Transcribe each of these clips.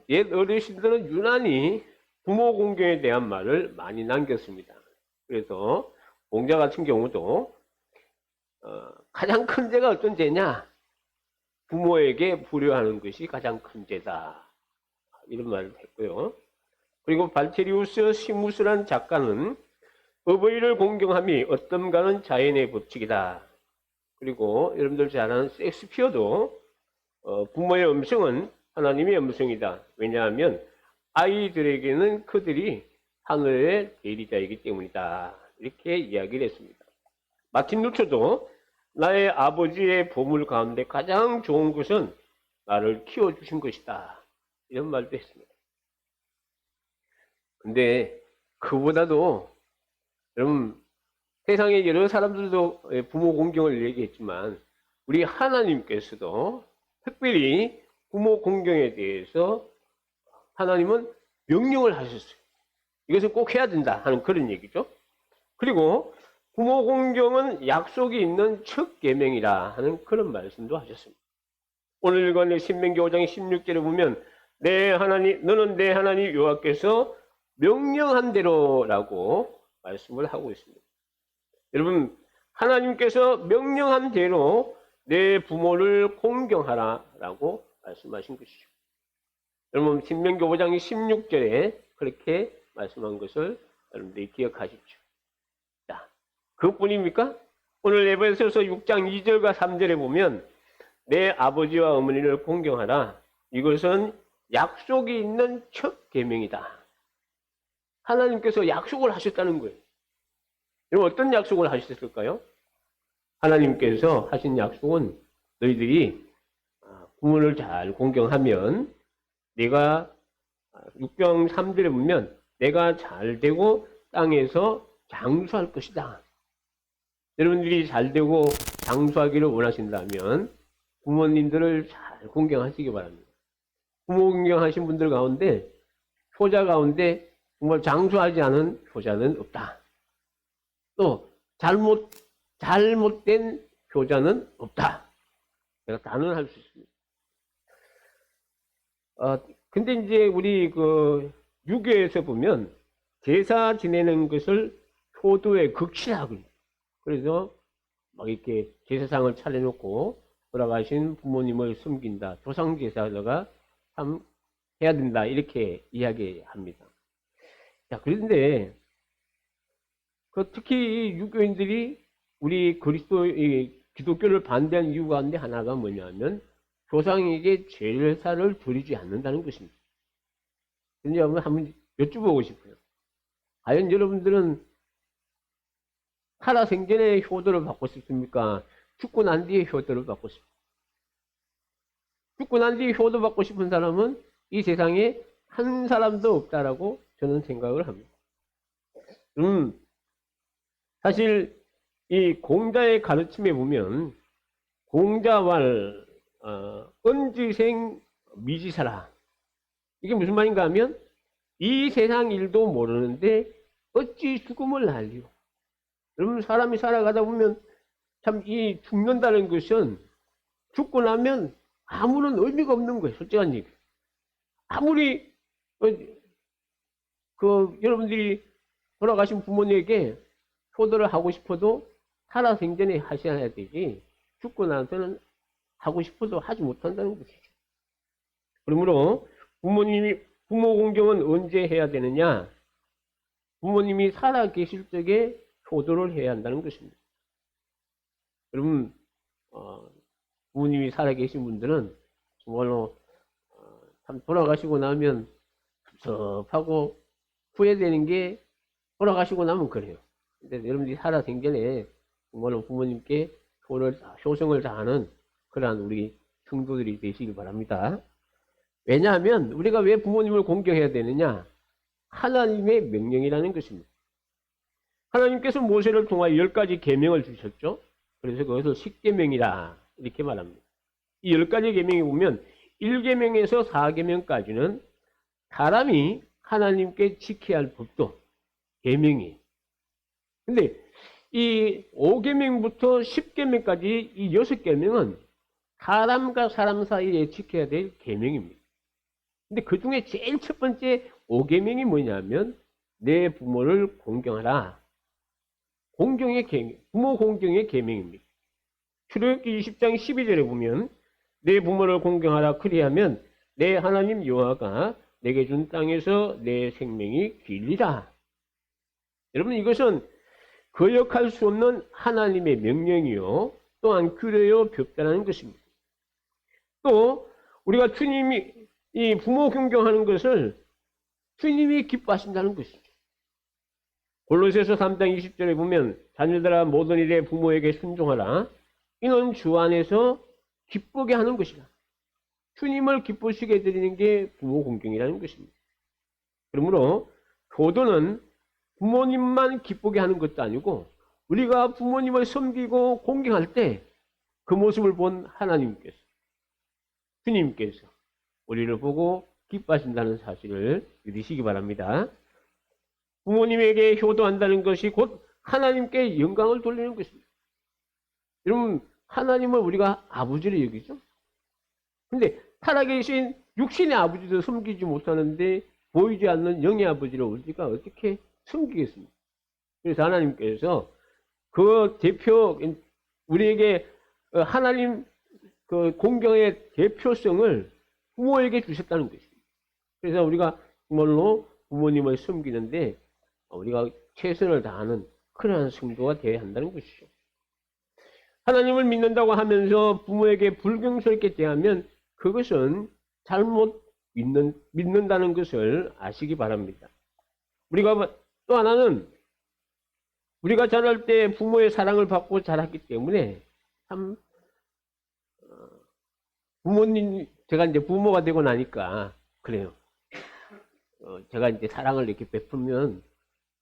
옛 어르신들은 유난히 부모 공경에 대한 말을 많이 남겼습니다. 그래서 공자 같은 경우도 가장 큰 죄가 어떤 죄냐? 부모에게 불효하는 것이 가장 큰 죄다. 이런 말을 했고요. 그리고 발테리우스 시무스라는 작가는 어버이를 공경함이 어떤가는 자연의 법칙이다. 그리고 여러분들 잘 아는 섹스피어도 부모의 음성은 하나님의 음성이다. 왜냐하면 아이들에게는 그들이 하늘의 대리자이기 때문이다. 이렇게 이야기를 했습니다. 마틴 루터도 나의 아버지의 보물 가운데 가장 좋은 것은 나를 키워주신 것이다. 이런 말도 했습니다. 근데 그보다도 여러분 세상에 여러 사람들도 부모 공경을 얘기했지만 우리 하나님께서도 특별히 부모 공경에 대해서 하나님은 명령을 하셨어요. 이것을 꼭 해야 된다 하는 그런 얘기죠. 그리고 부모 공경은 약속이 있는 첫 계명이라 하는 그런 말씀도 하셨습니다. 오늘 읽은 신명기 5장 16절에 보면 너는 내 하나님 여호와께서 명령한 대로라고 말씀을 하고 있습니다. 여러분 하나님께서 명령한 대로 내 부모를 공경하라라고 말씀하신 것이죠. 여러분 신명기 5장 16절에 그렇게 말씀한 것을 여러분들이 기억하십시오. 자, 그것뿐입니까? 오늘 에베소서 6장 2절과 3절에 보면 내 아버지와 어머니를 공경하라. 이것은 약속이 있는 첫 계명이다. 하나님께서 약속을 하셨다는 거예요. 여러분 어떤 약속을 하셨을까요? 하나님께서 하신 약속은 너희들이 부모를 잘 공경하면 내가 6장 3절에 보면 내가 잘 되고 땅에서 장수할 것이다. 여러분들이 잘 되고 장수하기를 원하신다면 부모님들을 잘 공경하시기 바랍니다. 부모 공경하신 분들 가운데 효자 가운데 정말 장수하지 않은 효자는 없다. 또 잘못된 효자는 없다. 내가 단언할 수 있습니다. 근데 이제 우리 유교에서 보면 제사 지내는 것을 효도의 극치라고 해요. 그래서 막 이렇게 제사상을 차려놓고 돌아가신 부모님을 섬긴다. 조상제사가 참 해야 된다. 이렇게 이야기합니다. 자, 그런데 특히 유교인들이 우리 기독교를 반대하는 이유 가운데 하나가 뭐냐면 조상에게 제사를 드리지 않는다는 것입니다. 근데 한번 여쭤보고 싶어요. 과연 여러분들은 살아생전에 효도를 받고 싶습니까? 죽고 난 뒤에 효도를 받고 싶습니까? 죽고 난 뒤에 효도 받고 싶은 사람은 이 세상에 한 사람도 없다라고 저는 생각을 합니다. 사실 이 공자의 가르침에 보면 공자왈 은지생 미지사라. 이게 무슨 말인가 하면 이 세상 일도 모르는데 어찌 죽음을 알리오. 여러분 사람이 살아가다 보면 참 이 죽는다는 것은 죽고 나면 아무런 의미가 없는 거예요. 솔직한 얘기. 아무리 여러분들이 돌아가신 부모님에게 효도를 하고 싶어도 살아생전에 하셔야 되지 죽고 나서는 하고 싶어도 하지 못한다는 것이죠. 그러므로 부모 공경은 언제 해야 되느냐? 부모님이 살아 계실 적에 효도를 해야 한다는 것입니다. 여러분 부모님이 살아 계신 분들은 정말로 참 돌아가시고 나면 섭섭하고 후회되는 게 돌아가시고 나면 그래요. 근데 여러분들이 살아 생전에 정말로 부모님께 효성을 다하는 그러한 우리 성도들이 되시길 바랍니다. 왜냐하면 우리가 왜 부모님을 공경해야 되느냐? 하나님의 명령이라는 것입니다. 하나님께서 모세를 통하여 10가지 계명을 주셨죠. 그래서 그것을 10계명이라 이렇게 말합니다. 이 10가지 계명에 보면 1계명에서 4계명까지는 사람이 하나님께 지켜야 할 법도 계명이에요. 근데 이 5계명부터 10계명까지 이 6계명은 사람과 사람 사이에 지켜야 될 계명입니다. 근데 그 중에 제일 첫 번째 5계명이 뭐냐면 내 부모를 공경하라. 공경의 계명, 부모 공경의 계명입니다. 출애굽기 20장 12절에 보면 내 부모를 공경하라 그리하면 내 하나님 여호와가 내게 준 땅에서 내 생명이 길리라. 여러분 이것은 거역할 수 없는 하나님의 명령이요 또한 규례요 법다라는 것입니다. 또 우리가 주님이 이 부모 공경하는 것을 주님이 기뻐하신다는 것이죠. 골로새서 3장 20절에 보면 자녀들아 모든 일에 부모에게 순종하라. 이는 주 안에서 기쁘게 하는 것이라. 주님을 기쁘시게 해드리는 게 부모 공경이라는 것입니다. 그러므로 효도는 부모님만 기쁘게 하는 것도 아니고 우리가 부모님을 섬기고 공경할 때 그 모습을 본 하나님께서 주님께서 우리를 보고 기뻐하신다는 사실을 믿으시기 바랍니다. 부모님에게 효도한다는 것이 곧 하나님께 영광을 돌리는 것입니다. 여러분 하나님을 우리가 아버지로 여기죠. 근데 살아계신 육신의 아버지도 섬기지 못하는데 보이지 않는 영의 아버지를 우리가 어떻게 섬기겠습니까? 그래서 하나님께서 그 대표 우리에게 하나님 그 공경의 대표성을 부모에게 주셨다는 것입니다. 그래서 우리가 정말로 부모님을 섬기는데 우리가 최선을 다하는 그러한 성도가 되어야 한다는 것이죠. 하나님을 믿는다고 하면서 부모에게 불경스럽게 대하면 그것은 잘못 믿는다는 것을 아시기 바랍니다. 우리가 또 하나는 우리가 자랄 때 부모의 사랑을 받고 자랐기 때문에 참 부모님 제가 이제 부모가 되고 나니까 그래요. 제가 이제 사랑을 이렇게 베풀면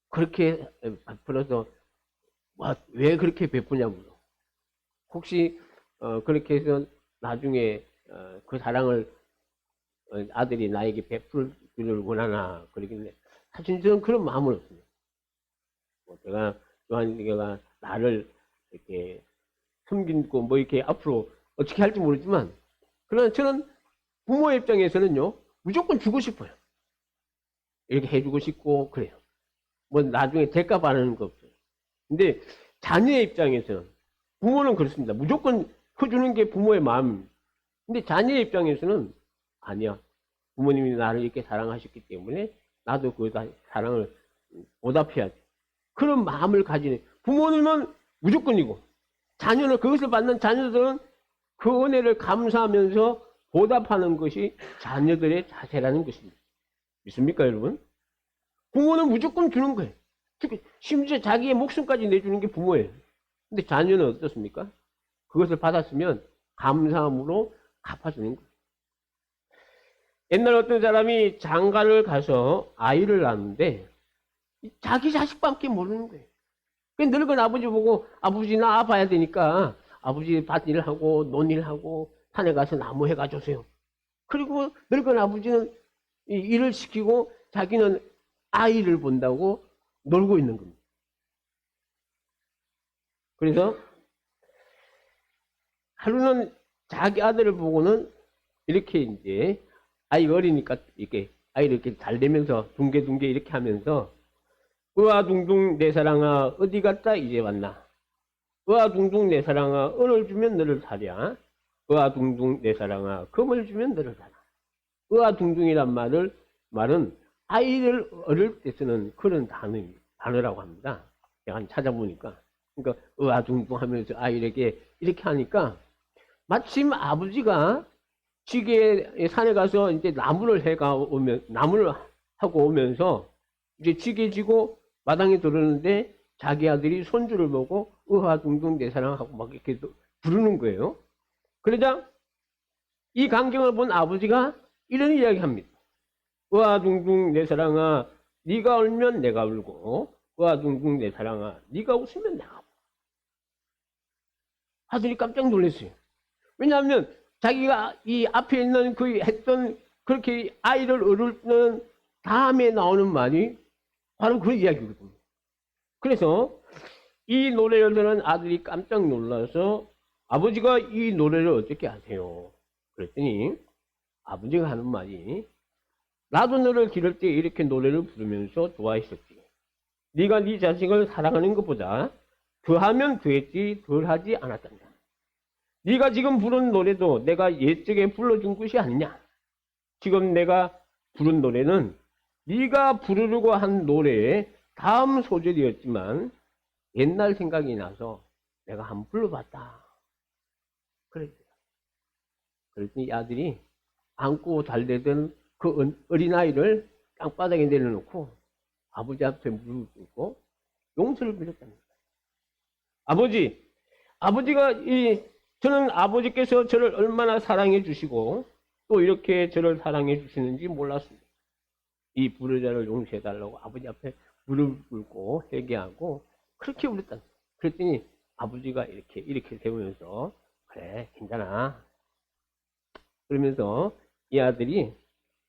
그렇게 베풀어서 왜 그렇게 베푸냐고 혹시 그렇게 해서 나중에 그 사랑을 아들이 나에게 베풀기를 원하나 그러길래 사실 저는 그런 마음은 없습니다. 제가 또한 내가 나를 이렇게 섬기고 뭐 이렇게 앞으로 어떻게 할지 모르지만 그러나 저는 부모의 입장에서는요 무조건 주고 싶어요. 이렇게 해주고 싶고 그래요. 뭐 나중에 대가 바라는 거 없어요. 근데 자녀의 입장에서는 부모는 그렇습니다. 무조건 커주는 게 부모의 마음입니다. 근데 자녀의 입장에서는 아니야. 부모님이 나를 이렇게 사랑하셨기 때문에 나도 그 사랑을 보답해야 돼. 그런 마음을 가지는 부모님은 무조건이고 자녀는 그것을 받는 자녀들은 그 은혜를 감사하면서 보답하는 것이 자녀들의 자세라는 것입니다. 믿습니까 여러분? 부모는 무조건 주는 거예요. 심지어 자기의 목숨까지 내주는 게 부모예요. 근데 자녀는 어떻습니까? 그것을 받았으면 감사함으로 갚아주는 거예요. 옛날 어떤 사람이 장가를 가서 아이를 낳는데 자기 자식밖에 모르는 거예요. 늙은 아버지 보고 아버지 나 봐야 되니까 아버지 밭일 하고 논일 하고 산에 가서 나무 해가 주세요. 그리고 늙은 아버지는 일을 시키고 자기는 아이를 본다고 놀고 있는 겁니다. 그래서 하루는 자기 아들을 보고는 이렇게 이제 아이가 어리니까 이렇게 아이를 이렇게 잘 내면서 둥개둥개 이렇게 하면서 으아둥둥 내 사랑아 어디 갔다 이제 왔나 으아둥둥 내 사랑아 은을 주면 너를 사랴 으아둥둥 내 사랑아 금을 주면 너를 사라. 으아둥둥이란 말은 아이를 어릴 때 쓰는 그런 단어라고 합니다. 제가 찾아보니까 그러니까 으아둥둥 하면서 아이에게 이렇게 하니까 마침 아버지가 지게 산에 가서 이제 나무를 하고 오면서 이제 지게 지고 마당에 들어오는데 자기 아들이 손주를 보고 으아둥둥 내 사랑하고 막 이렇게 부르는 거예요. 그러자 이 광경을 본 아버지가 이런 이야기합니다. 으아둥둥 내 사랑아 네가 울면 내가 울고 으아둥둥 내 사랑아 네가 웃으면 내가 울고. 아들이 깜짝 놀랐어요. 왜냐하면 자기가 이 앞에 있는 그 했던 그렇게 아이를 어르는 다음에 나오는 말이 바로 그 이야기거든요. 그래서 이 노래를 들은 아들이 깜짝 놀라서 아버지가 이 노래를 어떻게 하세요? 그랬더니 아버지가 하는 말이 나도 너를 기를 때 이렇게 노래를 부르면서 좋아했었지. 네가 네 자식을 사랑하는 것보다 더하면 더했지 덜하지 않았단다. 네가 지금 부른 노래도 내가 옛적에 불러준 것이 아니냐. 지금 내가 부른 노래는 네가 부르려고 한 노래의 다음 소절이었지만 옛날 생각이 나서 내가 한번 불러봤다. 그랬어요. 그랬더니 이 아들이 안고 달래던 그 어린아이를 땅바닥에 내려놓고 아버지 앞에 무릎을 꿇고 용서를 빌었답니다. 아버지가 저는 아버지께서 저를 얼마나 사랑해 주시고 또 이렇게 저를 사랑해 주시는지 몰랐습니다. 이 불효자를 용서해 달라고 아버지 앞에 무릎을 꿇고 회개하고 그렇게 울었다. 그랬더니 아버지가 이렇게 세우면서 그래 괜찮아. 그러면서 이 아들이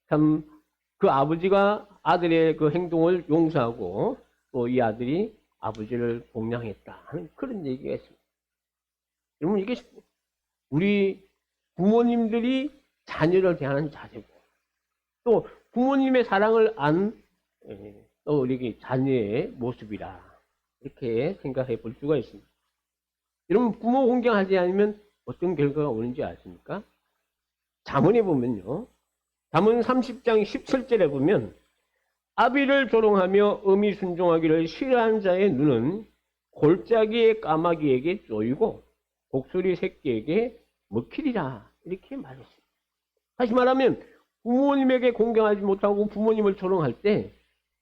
참 그 아버지가 아들의 그 행동을 용서하고 또 이 아들이 아버지를 복양했다 하는 그런 얘기가 있습니다. 여러분 이게 우리 부모님들이 자녀를 대하는 자세고 또 부모님의 사랑을 또 우리 자녀의 모습이라 이렇게 생각해 볼 수가 있습니다. 여러분 부모 공경하지 않으면 어떤 결과가 오는지 아십니까? 잠언에 보면요. 잠언 30장 17절에 보면 아비를 조롱하며 음이 순종하기를 싫어하는 자의 눈은 골짜기의 까마귀에게 쪼이고 독수리 새끼에게 먹히리라 이렇게 말했습니다. 다시 말하면 부모님에게 공경하지 못하고 부모님을 조롱할 때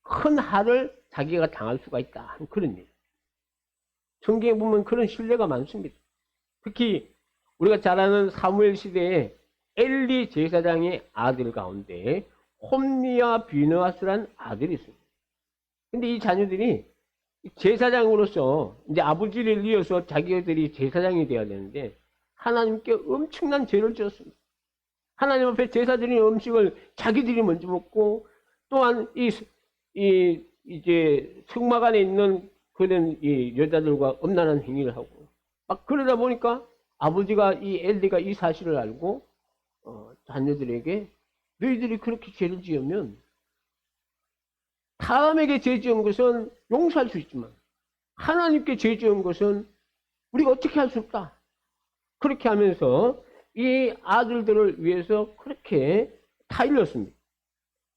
큰 할을 자기가 당할 수가 있다 그런 일. 성경에 보면 그런 신뢰가 많습니다. 특히 우리가 잘 아는 사무엘 시대에 엘리 제사장의 아들 가운데 홈리와 비느하스란 아들이 있습니다. 근데 이 자녀들이 제사장으로서 이제 아버지를 이어서 자기들이 제사장이 되어야 되는데 하나님께 엄청난 죄를 지었습니다. 하나님 앞에 제사 드리는 음식을 자기들이 먼저 먹고 또한 이제 성막 안에 있는 그런 이 여자들과 음란한 행위를 하고 막 그러다 보니까 아버지가 이 엘리가 이 사실을 알고 자녀들에게 너희들이 그렇게 죄를 지으면 사람에게 죄 지은 것은 용서할 수 있지만 하나님께 죄 지은 것은 우리가 어떻게 할 수 없다. 그렇게 하면서 이 아들들을 위해서 그렇게 타일렀습니다.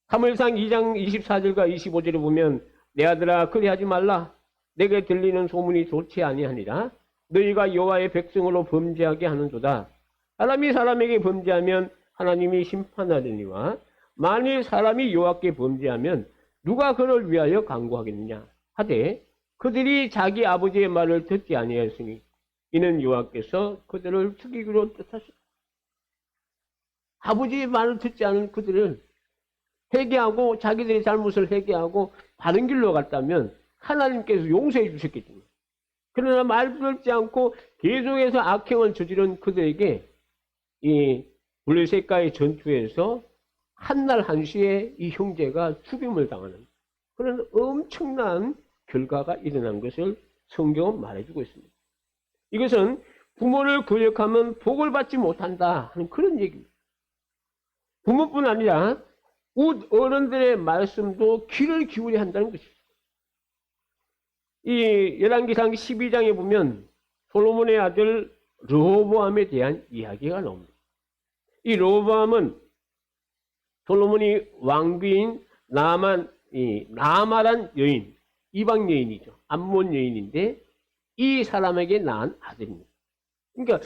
사무엘상 2장 24절과 25절에 보면 내 아들아 그리하지 말라. 내게 들리는 소문이 좋지 아니하니라. 너희가 여호와의 백성으로 범죄하게 하는도다. 사람이 사람에게 범죄하면 하나님이 심판하려니와 만일 사람이 여호와께 범죄하면 누가 그를 위하여 강구하겠느냐 하되 그들이 자기 아버지의 말을 듣지 아니하였으니 이는 여호와께서 그들을 죽이기로 뜻하셨다. 아버지의 말을 듣지 않은 그들을 회개하고 자기들의 잘못을 회개하고 바른 길로 갔다면 하나님께서 용서해 주셨겠죠. 그러나 말 듣지 않고 계속해서 악행을 저지른 그들에게 이 블레셋과의 전투에서 한날 한시에 이 형제가 죽임을 당하는 그런 엄청난 결과가 일어난 것을 성경은 말해주고 있습니다. 이것은 부모를 거역하면 복을 받지 못한다 하는 그런 얘기입니다. 부모뿐 아니라 웃 어른들의 말씀도 귀를 기울여야 한다는 것입니다. 이 열왕기상 12장에 보면 솔로몬의 아들 르호보암에 대한 이야기가 나옵니다. 이 르호보암은 솔로몬이 왕비인 나아마란 여인, 이방 여인이죠. 암몬 여인인데 이 사람에게 낳은 아들입니다. 그러니까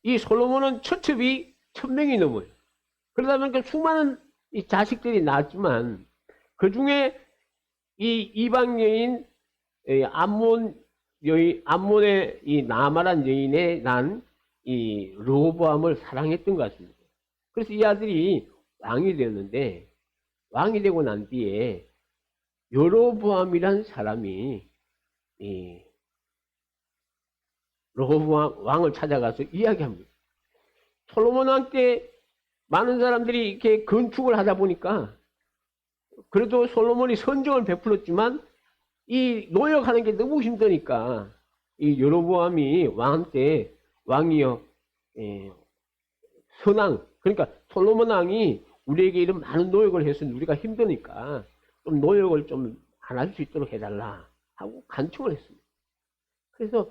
이 솔로몬은 처첩이 1000명이 넘어요. 그러다 보니까 수많은 이 자식들이 낳았지만 그 중에 이 이방 여인 암몬의 이 나아마란 여인에 난 이 르호보암을 사랑했던 것 같습니다. 그래서 이 아들이 왕이 되었는데 왕이 되고 난 뒤에 여로보암이란 사람이 이 르호보암 왕을 찾아가서 이야기합니다. 솔로몬 왕 때 많은 사람들이 이렇게 건축을 하다 보니까 그래도 솔로몬이 선정을 베풀었지만 이 노역하는 게 너무 힘드니까 이 여로보암이 왕한테 왕이여 선왕 그러니까 솔로몬 왕이 우리에게 이런 많은 노력을 해서 우리가 힘드니까 좀 노력을 좀 안 할 수 있도록 해달라 하고 간청을 했습니다. 그래서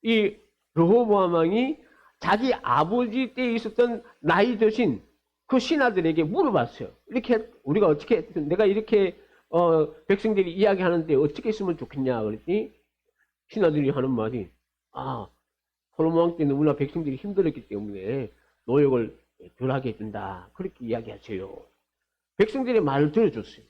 이 르호보암 왕이 자기 아버지 때에 있었던 나이 드신 그 신하들에게 물어봤어요. 이렇게 우리가 어떻게 내가 이렇게 백성들이 이야기하는데 어떻게 했으면 좋겠냐 그랬더니 신하들이 하는 말이 솔로몬 왕 때 너무나 백성들이 힘들었기 때문에 노역을 덜 하게 해준다 그렇게 이야기하세요. 백성들의 말을 들어줬어요.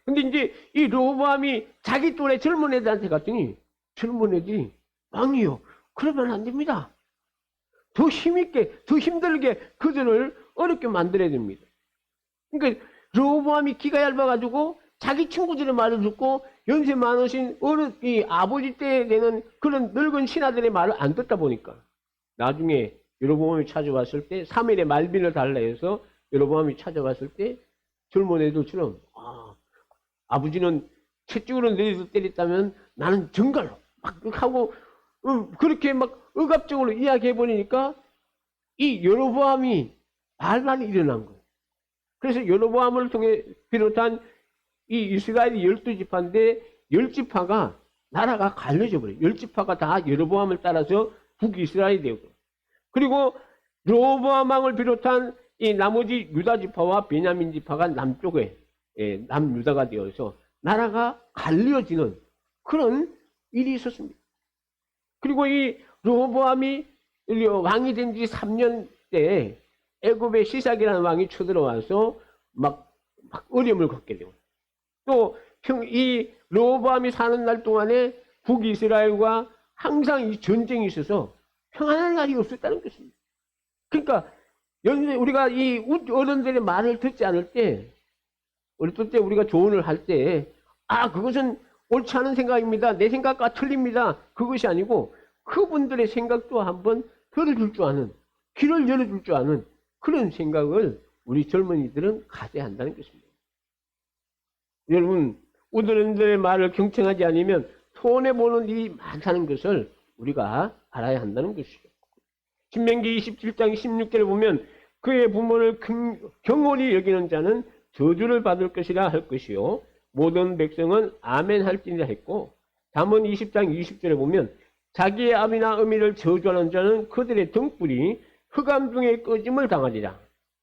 근데 이제 이 르호보암이 자기 또래 젊은 애들한테 갔더니 젊은 애들이 왕이요 그러면 안 됩니다. 더 힘있게 더 힘들게 그들을 어렵게 만들어야 됩니다. 그러니까 르호보암이 기가 얇아가지고 자기 친구들의 말을 듣고 연세 많으신 이 아버지 때 되는 그런 늙은 신하들의 말을 안 듣다 보니까 나중에 여로보암이 찾아왔을 때 3일의 말빈을 달라 해서 여로보암이 찾아왔을 때 젊은 애들처럼 아버지는 채찍으로 내려서 때렸다면 나는 정갈로 막 하고 그렇게 막 억압적으로 이야기해 버리니까 이 여로보암이 반란이 일어난 거예요. 그래서 여로보암을 통해 비롯한 이 이스라엘이 12지파인데 10지파가 나라가 갈려져 버려요. 10지파가 다 여로보암을 따라서 북이스라엘이 되고 그리고 르호보암 왕을 비롯한 이 나머지 유다지파와 베냐민지파가 남쪽에 남유다가 되어서 나라가 갈려지는 그런 일이 있었습니다. 그리고 이 르호보암이 왕이 된 지 3년 때 애굽의 시삭이라는 왕이 쳐들어와서 막 어려움을 겪게 되고 또 이 르호보암이 사는 날 동안에 북이스라엘과 항상 이 전쟁이 있어서 평안한 날이 없었다는 것입니다. 그러니까 우리가 이 어른들의 말을 듣지 않을 때 어릴 때 우리가 조언을 할 때 그것은 옳지 않은 생각입니다. 내 생각과 틀립니다. 그것이 아니고 그분들의 생각도 한번 들어줄 줄 아는 귀를 열어줄 줄 아는 그런 생각을 우리 젊은이들은 가져야 한다는 것입니다. 여러분 어른들의 말을 경청하지 않으면 손해보는 일이 많다는 것을 우리가 알아야 한다는 것이죠. 신명기 27장 16절을 보면 그의 부모를 경홀히 여기는 자는 저주를 받을 것이라 할 것이요 모든 백성은 아멘 할지니라 했고 잠언 20장 20절에 보면 자기의 아비나 어미를 저주하는 자는 그들의 등불이 흑암 중에 꺼짐을 당하리라.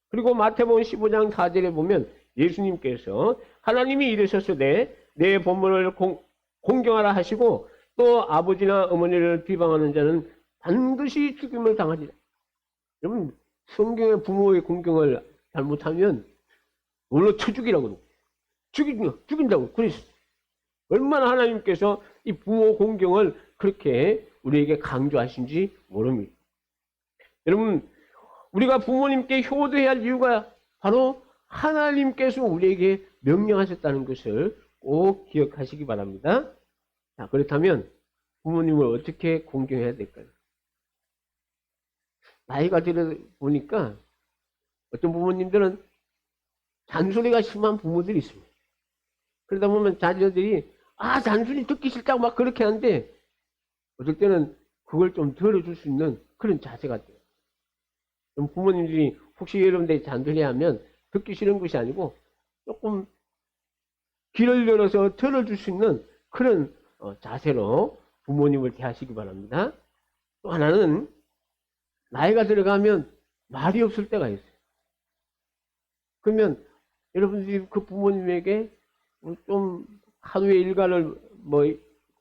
그리고 마태복음 15장 4절에 보면 예수님께서 하나님이 이르셨으되 내 부모를 공경하라 하시고 또 아버지나 어머니를 비방하는 자는 반드시 죽임을 당하리라. 여러분 성경의 부모의 공경을 잘못하면 물론 쳐 죽이라고 죽인다고 그랬어요. 얼마나 하나님께서 이 부모 공경을 그렇게 우리에게 강조하신지 모릅니다. 여러분 우리가 부모님께 효도해야 할 이유가 바로 하나님께서 우리에게 명령하셨다는 것을 꼭 기억하시기 바랍니다. 자, 그렇다면 부모님을 어떻게 공경해야 될까요? 나이가 들어 보니까 어떤 부모님들은 잔소리가 심한 부모들이 있습니다. 그러다 보면 자녀들이 잔소리 듣기 싫다고 막 그렇게 하는데 어떨 때는 그걸 좀 들어줄 수 있는 그런 자세가 돼요. 그럼 부모님들이 혹시 여러분들이 잔소리하면 듣기 싫은 것이 아니고 조금 귀를 열어서 들어줄 수 있는 그런 자세로 부모님을 대하시기 바랍니다. 또 하나는 나이가 들어가면 말이 없을 때가 있어요. 그러면 여러분들이 그 부모님에게 좀 하루에 일과를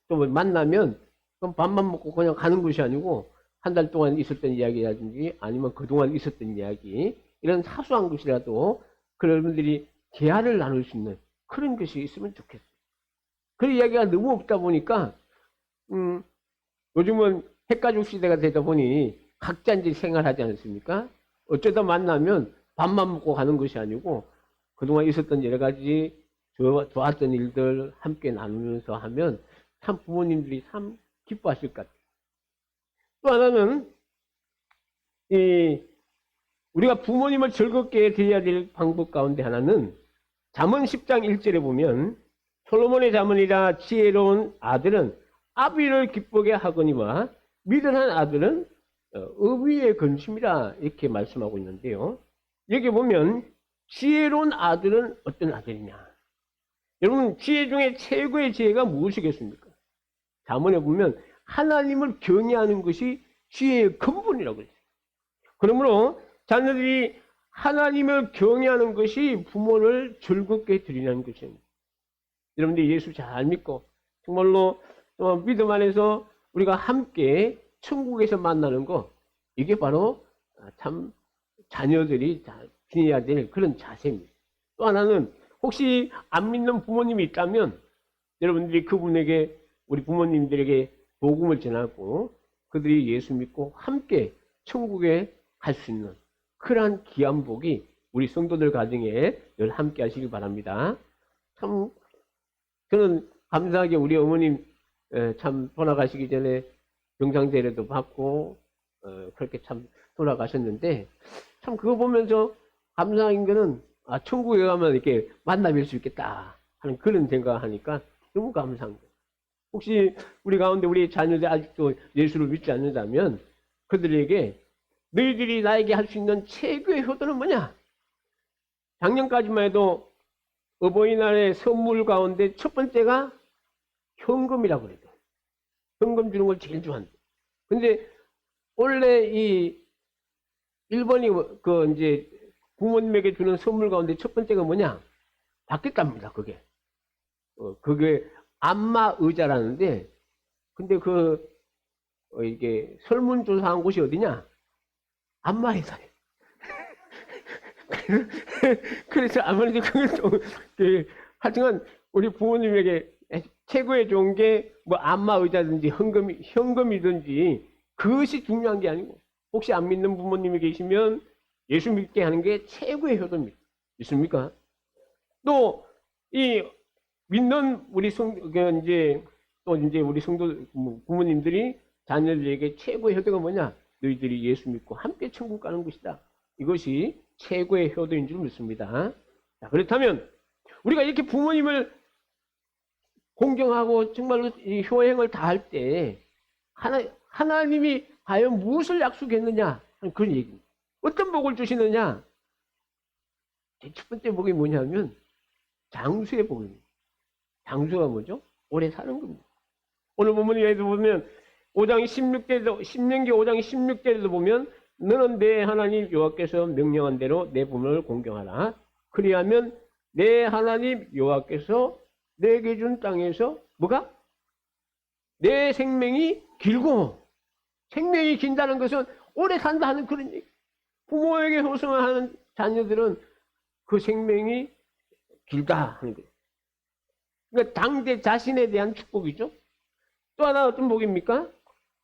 좀 만나면 그럼 밥만 먹고 그냥 가는 것이 아니고 한 달 동안 있었던 이야기라든지 아니면 그동안 있었던 이야기 이런 사소한 것이라도 여러분들이 대화를 나눌 수 있는 그런 것이 있으면 좋겠어요. 그 이야기가 너무 없다 보니까 요즘은 핵가족 시대가 되다 보니 각자 이제 생활하지 않습니까? 어쩌다 만나면 밥만 먹고 가는 것이 아니고 그동안 있었던 여러 가지 좋았던 일들 함께 나누면서 하면 참 부모님들이 참 기뻐하실 것 같아요. 또 하나는 우리가 부모님을 즐겁게 대해야 될 방법 가운데 하나는 잠언 10장 1절에 보면 솔로몬의 잠언이라 지혜로운 아들은 아비를 기쁘게 하거니와 미련한 아들은 어비의 근심이라 이렇게 말씀하고 있는데요. 여기 보면 지혜로운 아들은 어떤 아들이냐? 여러분, 지혜 중에 최고의 지혜가 무엇이겠습니까? 잠언에 보면 하나님을 경외하는 것이 지혜의 근본이라고 했어요. 그러므로 자녀들이 하나님을 경외하는 것이 부모를 즐겁게 드리는 것입니다. 여러분들 예수 잘 믿고 정말로 믿음 안에서 우리가 함께 천국에서 만나는 거, 이게 바로 참 자녀들이 지내야 될 그런 자세입니다. 또 하나는 혹시 안 믿는 부모님이 있다면 여러분들이 그분에게, 우리 부모님들에게 복음을 전하고 그들이 예수 믿고 함께 천국에 갈 수 있는 그러한 귀한 복이 우리 성도들 가정에 늘 함께 하시길 바랍니다. 참 저는 감사하게 우리 어머님 참 돌아가시기 전에 병상제례도 받고 그렇게 참 돌아가셨는데, 참 그거 보면서 감사한 거는 천국에 가면 이렇게 만나뵐 수 있겠다 하는 그런 생각하니까 너무 감사한 거예요. 혹시 우리 가운데 우리 자녀들 아직도 예수를 믿지 않는다면 그들에게 너희들이 나에게 할 수 있는 최고의 효도는 뭐냐? 작년까지만 해도 어버이날의 선물 가운데 첫 번째가 현금이라고 그래요. 현금 주는 걸 제일 좋아한다. 근데 원래 이 1번이 그 이제 부모님에게 주는 선물 가운데 첫 번째가 뭐냐? 바뀌었답니다, 그게. 그게 안마 의자라는데, 근데 이게 설문조사한 곳이 어디냐? 안마의사예요. 그래서 아무래도 그걸 좀, 하여튼 우리 부모님에게 최고의 좋은 게 뭐 안마 의자든지 현금이든지 그것이 중요한 게 아니고, 혹시 안 믿는 부모님이 계시면 예수 믿게 하는 게 최고의 효도입니다. 믿습니까? 또 이 믿는 우리 이제 우리 성도 부모님들이 자녀들에게 최고의 효도가 뭐냐? 너희들이 예수 믿고 함께 천국 가는 것이다. 이것이 최고의 효도인 줄 믿습니다. 자, 그렇다면 우리가 이렇게 부모님을 공경하고 정말로 이 효행을 다할 때 하나님이 과연 무엇을 약속했느냐 하는 그런 얘기입니다. 어떤 복을 주시느냐? 첫 번째 복이 뭐냐면 장수의 복입니다. 장수가 뭐죠? 오래 사는 겁니다. 오늘 본문에도 보면 5장 16절에도, 신명기 5장 16절에도 보면 너는 내 하나님 여호와께서 명령한 대로 내 부모를 공경하라. 그리하면 내 하나님 여호와께서 내게 준 땅에서 뭐가? 내 생명이 길고, 생명이 긴다는 것은 오래 산다 하는 그런 얘기. 부모에게 효성을 하는 자녀들은 그 생명이 길다 하는 거예요. 그러니까 당대 자신에 대한 축복이죠. 또 하나 어떤 복입니까?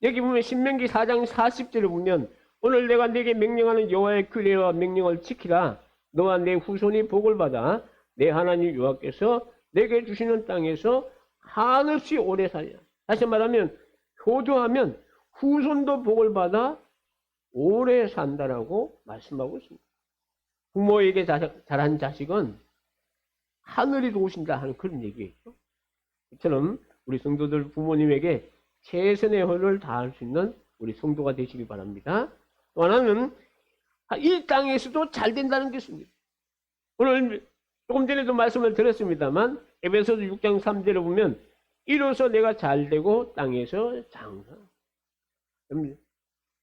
여기 보면 신명기 4장 40절을 보면 오늘 내가 네게 명령하는 여호와의 규례와 명령을 지키라. 너와 내 후손이 복을 받아 내 하나님 여호와께서 내게 주시는 땅에서 한없이 오래 살리라. 다시 말하면 효도하면 후손도 복을 받아 오래 산다라고 말씀하고 있습니다. 부모에게 자란 자식은 하늘이 도우신다 하는 그런 얘기겠죠. 이처럼 우리 성도들 부모님에게 최선의 헌을 다할 수 있는 우리 성도가 되시기 바랍니다. 또 하나는 이 땅에서도 잘 된다는 것입니다. 오늘 조금 전에도 말씀을 드렸습니다만 에베소서 6장 3절에 보면 이로써 내가 잘 되고 땅에서 장사.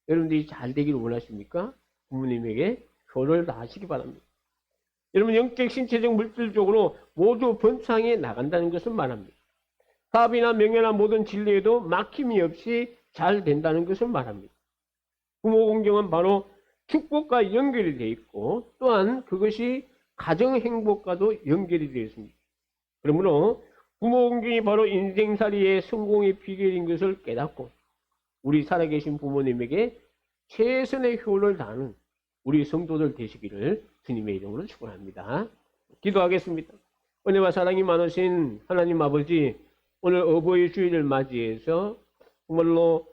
여러분들이 잘 되기를 원하십니까? 부모님에게 효를 다하시기 바랍니다. 여러분 영적, 신체적, 물질적으로 모두 번창해 나간다는 것을 말합니다. 사업이나 명예나 모든 진리에도 막힘이 없이 잘 된다는 것을 말합니다. 부모 공경은 바로 축복과 연결이 되어 있고 또한 그것이 가정 행복과도 연결이 되어 있습니다. 그러므로 부모 공경이 바로 인생살이의 성공의 비결인 것을 깨닫고 우리 살아계신 부모님에게 최선의 효를 다하는 우리 성도들 되시기를 주님의 이름으로 축원합니다. 기도하겠습니다. 은혜와 사랑이 많으신 하나님 아버지, 오늘 어버이 주일을 맞이해서 정말로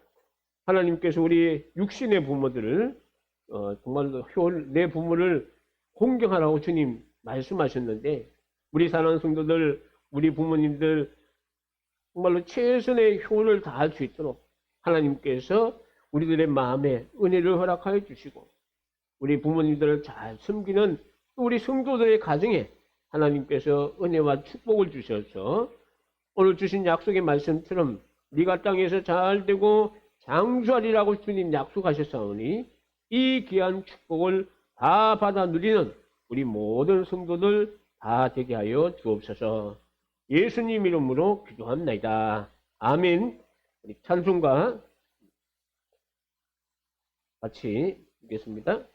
하나님께서 우리 육신의 부모들을 정말로 내 부모를 공경하라고 주님 말씀하셨는데, 우리 사랑하는 성도들, 우리 부모님들 정말로 최선의 효를 다할 수 있도록 하나님께서 우리들의 마음에 은혜를 허락하여 주시고 우리 부모님들을 잘 섬기는 우리 성도들의 가정에 하나님께서 은혜와 축복을 주셔서 오늘 주신 약속의 말씀처럼 네가 땅에서 잘 되고 장수하리라고 주님 약속하셨사오니 이 귀한 축복을 다 받아 누리는 우리 모든 성도들 다 되게 하여 주옵소서. 예수님 이름으로 기도합니다. 아멘. 우리 찬송가 같이 읽겠습니다.